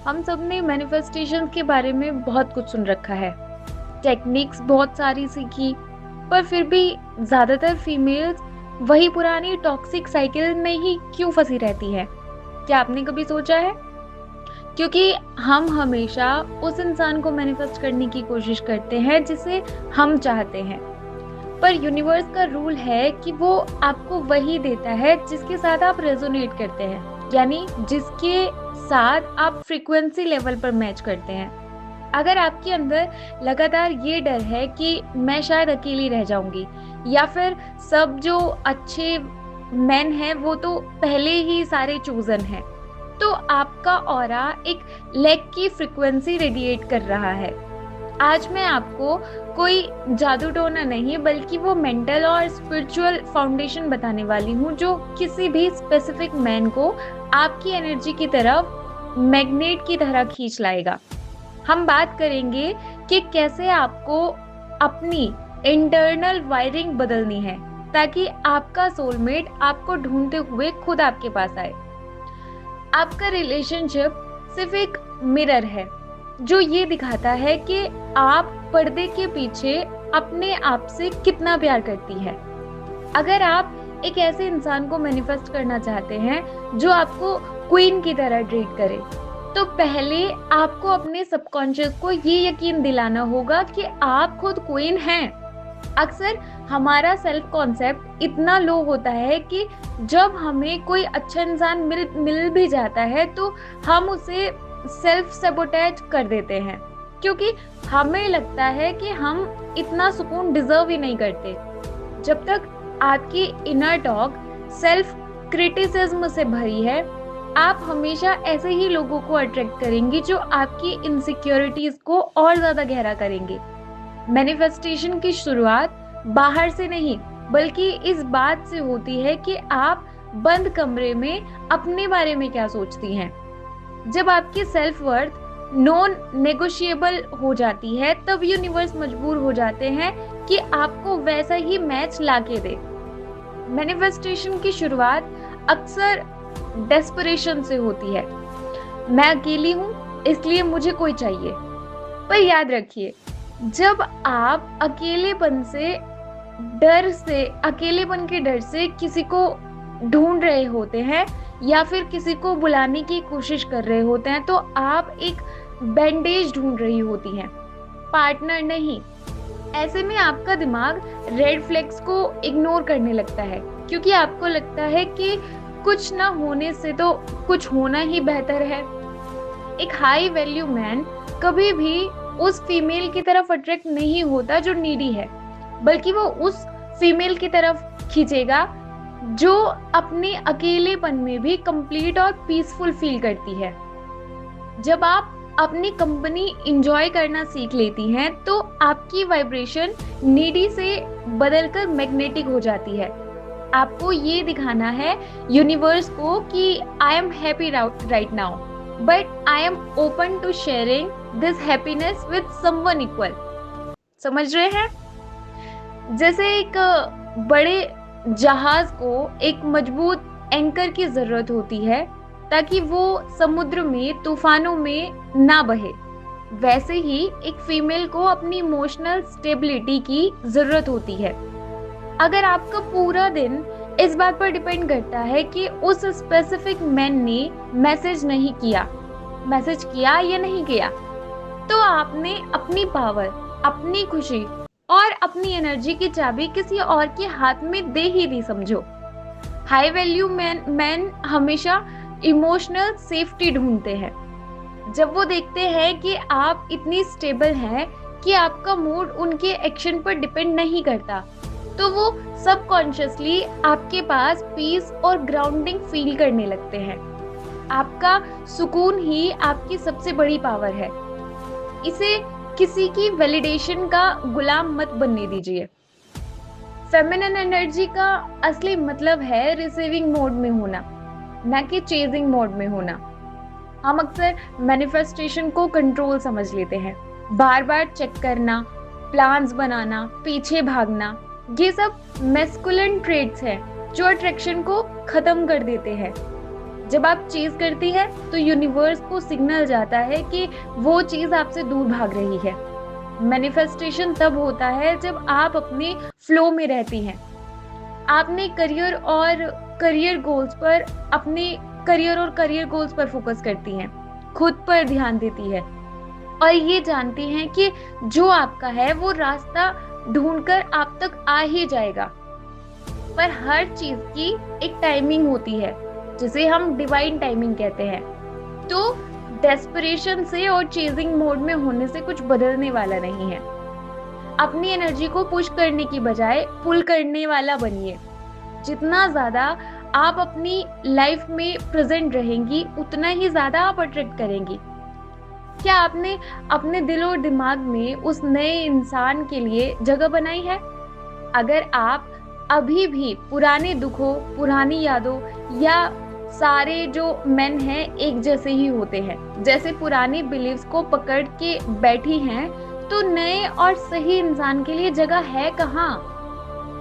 हम सब ने मैनिफेस्टेशन के बारे में बहुत कुछ सुन रखा है, टेक्निक्स बहुत सारी सीखी, पर फिर भी ज्यादातर फीमेल्स वही पुरानी टॉक्सिक साइकिल में ही क्यों फंसी रहती है? क्या आपने कभी सोचा है? क्योंकि हम हमेशा उस इंसान को मैनिफेस्ट करने की कोशिश करते हैं जिसे हम चाहते हैं, पर यूनिवर्स का रूल है कि वो आपको वही देता है जिसके साथ आप रेजोनेट करते हैं, यानी जिसके साथ आप फ्रीक्वेंसी लेवल पर मैच करते हैं। अगर आपके अंदर लगातार ये डर है कि मैं शायद अकेली रह जाऊंगी, या फिर सब जो अच्छे मैन हैं वो तो पहले ही सारे चूजन हैं, तो आपका ऑरा एक लैक की फ्रीक्वेंसी रेडिएट कर रहा है। आज मैं आपको कोई जादू टोना नहीं बल्कि वो मेंटल और स्पिरिचुअल फाउंडेशन बताने वाली हूँ जो किसी भी स्पेसिफिक मैन को आपकी एनर्जी की तरफ मैग्नेट की तरह खींच लाएगा। हम बात करेंगे कि कैसे आपको अपनी इंटरनल वायरिंग बदलनी है ताकि आपका सोलमेट आपको ढूंढते हुए खुद आपके पास आए। आपका रिलेशनशिप सिर्फ एक मिरर है जो ये दिखाता है कि आप पर्दे के पीछे अपने आप से कितना प्यार करती है। अगर आप एक ऐसे इंसान को मैनिफेस्ट करना चाहते हैं जो आपको क्वीन की तरह ट्रीट करे, तो पहले आपको अपने सबकॉन्शियस को ये यकीन दिलाना होगा कि आप खुद क्वीन हैं। अक्सर हमारा सेल्फ कॉन्सेप्ट इतना लो होता है कि जब हमें कोई अच्छा इंसान मिल भी जाता है तो हम उसे सेल्फ सैबोटेज कर देते हैं, क्योंकि हमें लगता है कि हम इतना सुकून डिजर्व ही नहीं करते। जब तक आपकी इनर टॉक सेल्फ क्रिटिसिज्म से भरी है, आप हमेशा ऐसे ही लोगों को अट्रैक्ट करेंगे जो आपकी इनसिक्योरिटीज को और ज्यादा गहरा करेंगे। मैनिफेस्टेशन की शुरुआत बाहर से नहीं बल्कि इस बात से होती है कि आप बंद कमरे में अपने बारे में क्या सोचती हैं। जब आपकी सेल्फ वर्थ नॉन नेगोशिएबल हो जाती है, तब यूनिवर्स मजबूर हो जाते हैं कि आपको वैसा ही मैच लाके दे। मैनिफेस्टेशन की शुरुआत अक्सर डेस्परेशन से होती है। मैं अकेली हूँ इसलिए मुझे कोई चाहिए। पर याद रखिए, जब आप अकेलेपन के डर से किसी को ढूंढ रहे होते हैं या फिर किसी को बुलाने की कोशिश कर रहे होते हैं, तो आप एक बैंडेज ढूंढ रही होती हैं, पार्टनर नहीं। ऐसे में आपका दिमाग रेड फ्लैग्स को इग्नोर करने लगता है, क्योंकि आपको लगता है कि कुछ ना होने से तो कुछ होना ही बेहतर है। एक हाई वैल्यू मैन कभी भी उस फीमेल की तरफ अट्रैक्ट नहीं होता जो नीडी है, बल्कि वो उस फीमेल की तरफ खींचेगा जो अपने अकेलेपन में भी कंप्लीट और पीसफुल फील करती है। जब आप अपनी कंपनी एंजॉय करना सीख लेती हैं, तो आपकी वाइब्रेशन नीडी से बदलकर मैग्नेटिक हो जाती है। आपको ये दिखाना है यूनिवर्स को कि I am happy right now, but I am open to sharing this happiness with someone equal. समझ रहे हैं? जैसे एक बड़े जहाज को एक मजबूत एंकर की जरूरत होती है ताकि वो समुद्र में तूफानों में ना बहे, वैसे ही एक फीमेल को अपनी इमोशनल स्टेबिलिटी की जरूरत होती है। अगर आपका पूरा दिन इस बात पर डिपेंड करता है कि उस स्पेसिफिक मैन ने मैसेज किया या नहीं किया, तो आपने अपनी पावर, अपनी खुशी और अपनी एनर्जी की चाबी किसी और के हाथ में दे ही दी, समझो। हाई वैल्यू मैन हमेशा इमोशनल सेफ्टी ढूंढते हैं। जब वो देखते हैं कि आप इतनी स्टेबल हैं कि आपका मूड उनके एक्शन पर डिपेंड नहीं करता, तो वो सबकॉन्शियसली आपके पास पीस और ग्राउंडिंग फील करने लगते हैं। आपका सुकून ही आपकी सबसे बड़ी पावर है। इसे किसी की वैलिडेशन का गुलाम मत बनने दीजिए। फेमिनिन एनर्जी का असली मतलब है रिसीविंग मोड में होना, ना कि चेजिंग मोड में होना। हम अक्सर मैनिफेस्टेशन को कंट्रोल समझ लेते हैं, बार बार चेक करना, प्लान्स बनाना, पीछे भागना, ये सब मैस्कुलिन ट्रेट्स हैं जो अट्रैक्शन को खत्म कर देते हैं। जब आप चीज करती है तो यूनिवर्स को सिग्नल जाता है कि वो चीज आपसे दूर भाग रही है। मैनिफेस्टेशन तब होता है जब आप अपने फ्लो में रहती हैं। आपने करियर और करियर गोल्स पर फोकस करती हैं, खुद पर ध्यान देती है और ये जानती हैं कि जो आपका है वो रास्ता ढूंढकर आप तक आ ही जाएगा। पर हर चीज की एक टाइमिंग होती है जिसे हम डिवाइन टाइमिंग कहते हैं। तो डेस्परेशन से और चेजिंग मोड में होने से कुछ बदलने वाला नहीं है। अपनी एनर्जी को पुश करने की बजाय पुल करने वाला बनिए। जितना ज्यादा आप अपनी लाइफ में प्रेजेंट रहेंगी उतना ही ज्यादा आप अट्रैक्ट करेंगी। क्या आपने अपने दिल और दिमाग में उस नए इंसान के लिए जगह बनाई है? अगर आप अभी भी पुराने दुखों, पुरानी यादों या सारे जो मेन हैं एक जैसे ही होते हैं, जैसे पुरानी बिलीव्स को पकड़ के बैठी हैं, तो नए और सही इंसान के लिए जगह है कहाँ?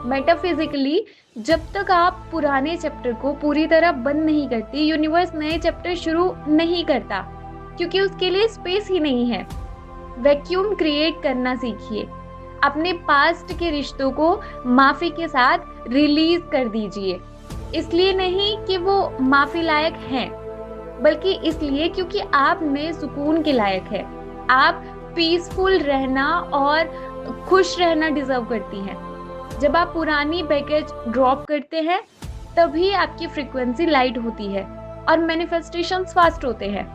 मेटाफिजिकली जब तक आप पुराने चैप्टर को पूरी तरह बंद नहीं करती, यूनिवर्स नए चैप्टर शुरू नहीं करता, क्योंकि उसके लिए स्पेस ही नहीं है। वैक्यूम क्रिएट करना सीखिए। अपने पास्ट के रिश्तों को माफी के साथ रिलीज कर दीजिए। इसलिए नहीं कि वो माफी लायक हैं, बल्कि इसलिए क्योंकि आप नए सुकून के लायक है। आप पीसफुल रहना और खुश रहना डिजर्व करती हैं। जब आप पुरानी बैगेज ड्रॉप करते हैं तभी आपकी फ्रीक्वेंसी लाइट होती है और मैनिफेस्टेशंस फास्ट होते हैं।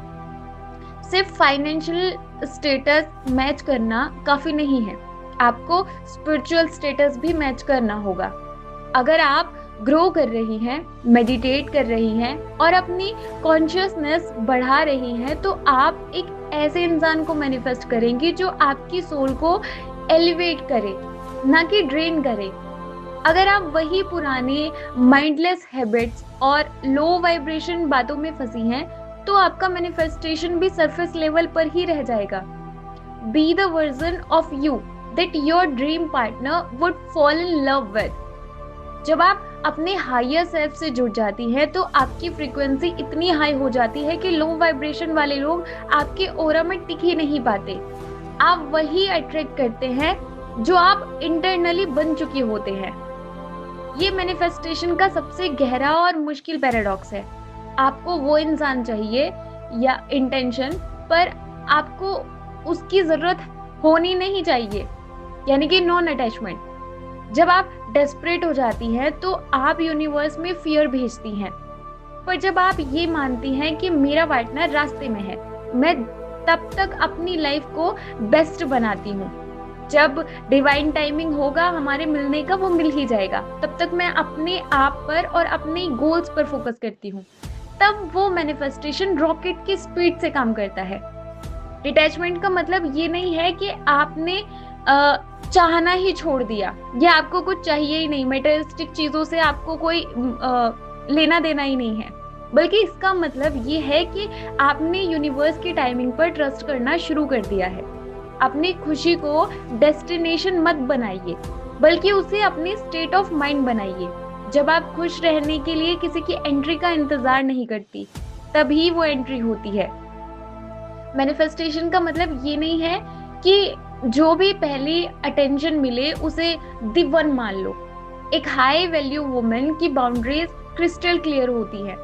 सिर्फ फाइनेंशियल स्टेटस मैच करना काफी नहीं है, आपको स्पिरिचुअल स्टेटस भी मैच करना होगा। अगर आप ग्रो कर रही हैं, मेडिटेट कर रही हैं और अपनी कॉन्शियसनेस बढ़ा रही हैं, तो आप एक ऐसे इंसान को मैनिफेस्ट करेंगी जो आपकी सोल को एलिवेट करे, ना कि ड्रेन करे। अगर आप वही पुराने माइंडलेस हैबिट्स और लो वाइब्रेशन बातों में फंसी हैं, तो आपका मैनिफेस्टेशन भी सरफेस लेवल पर ही रह जाएगा। Be the version of you that your dream partner would fall in love with। जब आप अपने हायर सेल्फ से जुड़ जाती हैं तो आपकी फ्रीक्वेंसी इतनी हाई हो जाती है कि लो वाइब्रेशन वाले लोग आपके ऑरा में टिक ही नहीं पाते। आप वही अट्रैक्ट करते हैं जो आप इंटरनली बन चुके होते हैं। ये मैनिफेस्टेशन का सबसे गहरा और मुश्किल पैराडॉक्स है। आपको वो इंसान चाहिए या इंटेंशन, पर आपको उसकी जरूरत होनी नहीं चाहिए, यानी कि नॉन अटैचमेंट। जब आप डेस्परेट हो जाती हैं तो आप यूनिवर्स में फियर भेजती हैं, पर जब आप ये मानती हैं कि मेरा पार्टनर रास्ते में है, मैं तब तक अपनी लाइफ को बेस्ट बनाती हूँ। जब डिवाइन टाइमिंग होगा हमारे मिलने का, वो मिल ही जाएगा। तब तक मैं अपने आप पर और अपने गोल्स पर फोकस करती हूँ। तब वो मैनिफेस्टेशन रॉकेट की स्पीड से काम करता है। डिटैचमेंट का मतलब ये नहीं है कि आपने चाहना ही छोड़ दिया या आपको कुछ चाहिए ही नहीं, मटेरियलिस्टिक चीजों से आपको कोई लेना देना ही नहीं है, बल्कि इसका मतलब ये है कि आपने यूनिवर्स की टाइमिंग पर ट्रस्ट करना शुरू कर दिया है। अपनी खुशी को डेस्टिनेशन मत बनाइए, बल्कि उसे अपनी स्टेट ऑफ माइंड बनाइए। जब आप खुश रहने के लिए किसी की एंट्री का इंतजार नहीं करती, तभी वो एंट्री होती है। मैनिफेस्टेशन का मतलब ये नहीं है कि जो भी पहली अटेंशन मिले उसे द वन मान लो। एक हाई वैल्यू वुमेन की बाउंड्रीज क्रिस्टल क्लियर होती है।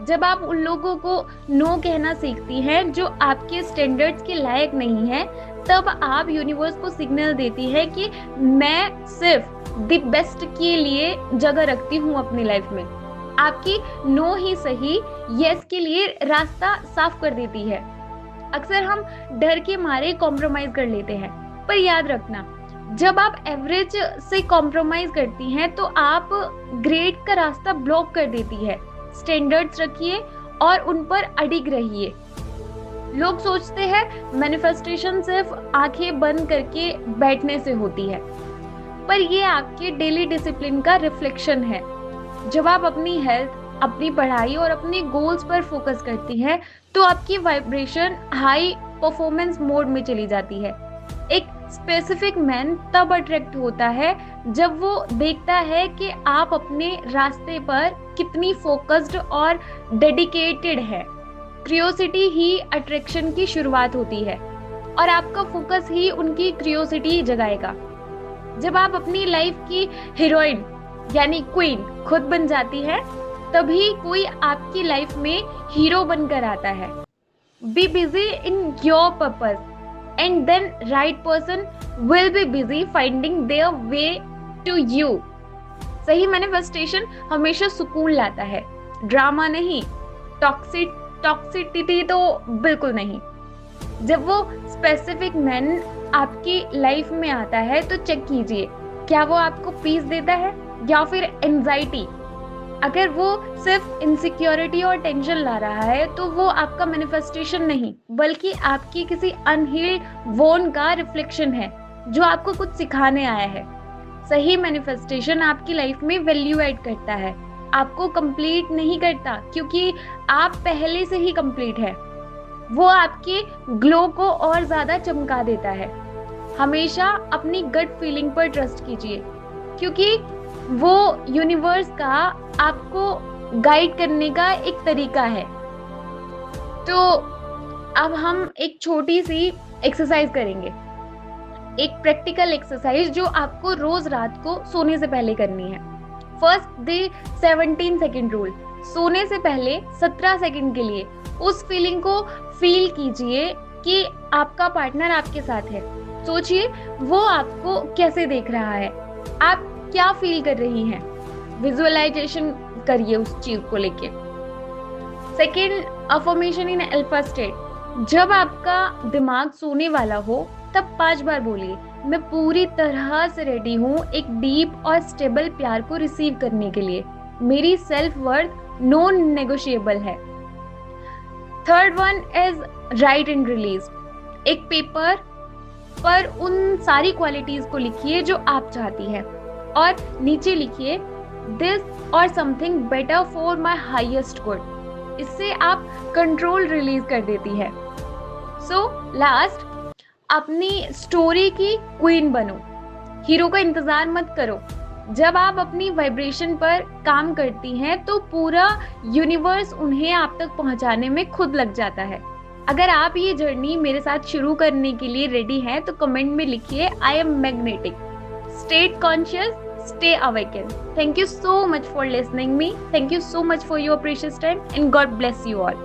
जब आप उन लोगों को नो कहना सीखती हैं जो आपके स्टैंडर्ड्स के लायक नहीं है, तब आप यूनिवर्स को सिग्नल देती है कि मैं सिर्फ द बेस्ट के लिए जगह रखती हूँ अपनी लाइफ में। आपकी नो ही सही यस के लिए रास्ता साफ कर देती है। अक्सर हम डर के मारे कॉम्प्रोमाइज कर लेते हैं, पर याद रखना, जब आप एवरेज से कॉम्प्रोमाइज करती हैं तो आप ग्रेड का रास्ता ब्लॉक कर देती है। स्टैंडर्ड्स रखिए और उन पर अडिग रहिए। लोग सोचते हैं मैनिफेस्टेशन सिर्फ आंखें बंद करके बैठने से होती है, पर ये आपके डेली डिसिप्लिन का रिफ्लेक्शन है। जब आप अपनी हेल्थ, अपनी पढ़ाई और अपने गोल्स पर फोकस करती है तो आपकी वाइब्रेशन हाई परफॉर्मेंस मोड में चली जाती है। एक स्पेसिफिक मैन तब अट्रैक्ट होता है जब वो देखता है कि आप अपने रास्ते पर कितनी फोकस्ड और डेडिकेटेड है। क्यूरियोसिटी ही अट्रैक्शन की शुरुआत होती है और आपका फोकस ही उनकी क्यूरियोसिटी जगाएगा। जब आप अपनी लाइफ की हीरोइन यानी क्वीन खुद बन जाती है, तभी कोई आपकी लाइफ में हीरो बनकर आता है। Be busy in your purpose and then right person will be busy finding their way to you. सही मैनिफेस्टेशन हमेशा सुकून लाता है, ड्रामा नहीं। टॉक्सिसिटी तो बिल्कुल नहीं। जब वो स्पेसिफिक मैन आपकी लाइफ में आता है तो चेक कीजिए, क्या वो आपको पीस देता है या फिर एंजाइटी। अगर वो सिर्फ इनसिक्योरिटी और टेंशन ला रहा है तो वो आपका मैनिफेस्टेशन नहीं, बल्कि आपकी किसी अनहील्ड वोन का रिफ्लेक्शन है जो आपको कुछ सिखाने आया है। सही मैनिफेस्टेशन आपकी लाइफ में वैल्यू ऐड करता है, आपको कंप्लीट नहीं करता, क्योंकि आप पहले से ही कंप्लीट है। वो आपके ग्लो को और ज्यादा चमका देता है। हमेशा अपनी गट फीलिंग पर ट्रस्ट कीजिए, क्योंकि वो यूनिवर्स का आपको गाइड करने का एक तरीका है। तो अब हम एक छोटी सी एक्सरसाइज करेंगे, एक प्रैक्टिकल एक्सरसाइज जो आपको रोज रात को सोने से पहले करनी है। First day 17 second rule. सोने से पहले 17 सेकेंड के लिए उस फीलिंग को फील कीजिए कि आपका पार्टनर आपके साथ है। सोचिए वो आपको कैसे देख रहा है, आप क्या फील कर रही हैं। विजुअलाइजेशन करिए उस चीज को लेके। सेकेंड, अफर्मेशन इन अल्फा स्टेट। जब आपका दिमाग सोने वाला हो तब 5 बार बोलिए, मैं पूरी तरह से रेडी हूँ एक डीप और स्टेबल प्यार को रिसीव करने के लिए। मेरी सेल्फ वर्थ नॉन नेगोशिएबल है। Third one is right and release. एक पेपर पर उन सारी क्वालिटीज को लिखिए जो आप चाहती हैं और नीचे लिखिए दिस और something better for my highest good. इससे आप कंट्रोल रिलीज कर देती है। सो लास्ट, अपनी स्टोरी की क्वीन बनो, हीरो का इंतजार मत करो। जब आप अपनी वाइब्रेशन पर काम करती हैं तो पूरा यूनिवर्स उन्हें आप तक पहुंचाने में खुद लग जाता है। अगर आप ये जर्नी मेरे साथ शुरू करने के लिए रेडी हैं तो कमेंट में लिखिए I am magnetic. State conscious, stay awakened. Thank you so much for listening me. Thank you so much for your precious time and God bless you all.